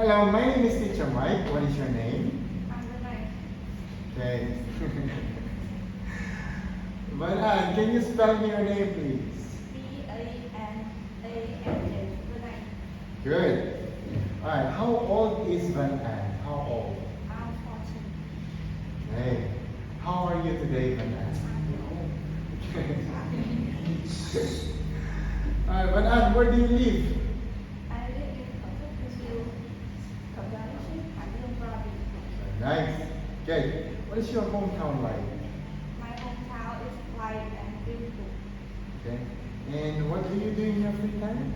Hello, my name is Teacher Mike. What is your name? I'm the ninth. Okay. Manan, can you spell me your name, please? Vananja. The ninth. Good. Alright, how old is Van Ann? How old? I'm 14. Okay. How are you today, Van Ann? Alright, Van Ann, where do you live? I live in Brazil, Nice. Okay. What is your hometown like? My hometown is light and beautiful. Okay. And what do you do in your free time?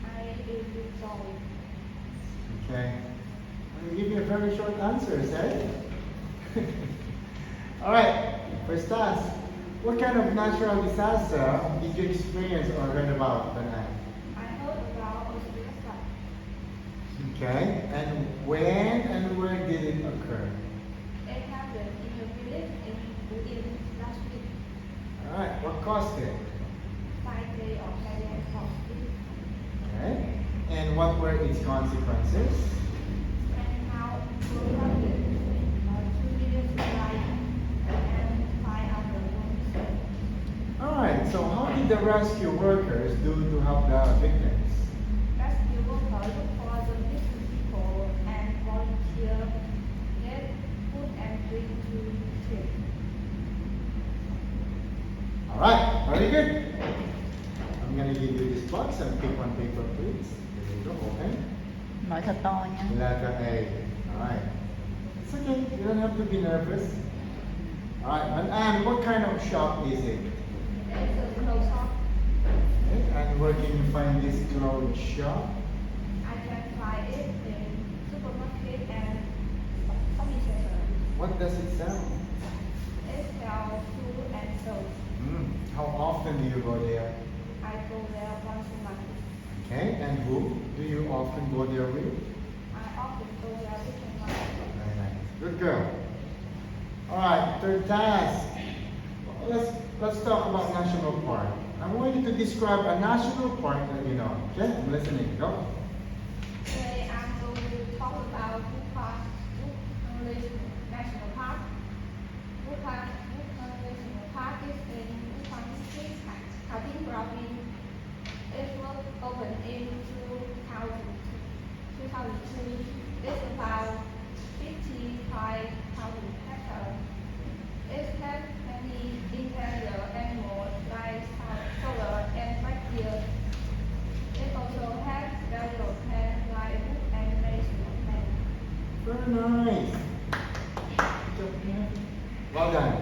I live with joy. Okay. I'll give you a very short answers, eh? Alright, first task. What kind of natural disaster did you experience or read about, Van Ann? I heard about Australia. Okay. And when and where did it occur? It happened in a village within last week. Alright, what caused it? 5 days of heavy rainfall. Okay. And what were its consequences? And now we have 2 million lives and 5 other homes. Alright, so how did the rescue workers do to help the victims? Rescue workers look for the missing people and volunteer get food and drink to trip. Alright, very good. I'm gonna give you this box and pick one paper, please. There you go, open. Nói thật to nha. Letter A. Alright. It's okay, you don't have to be nervous. Alright, and what kind of shop is it? It's a close shop. Okay, and where can you find this clothes shop? I can find it in supermarket and shopping center. What does it sell? It sells food and soap. How often do you go there? I go there once a month. Okay, and who do you often go there with? I often go there with my mom. Very nice. Good girl. Alright, third task. Let's talk about national park. I want you to describe a national park that you know. Okay, I'm listening. Go. Today I'm going to talk about Woodland National Park. Woodland National Park is in Woodland District, Harding Province. It was opened in 2002. It's about 55,000 hectares. It has many interior animals like solar and reindeer. It also has valuable plants like wood and medicinal plants. Very nice. Well done.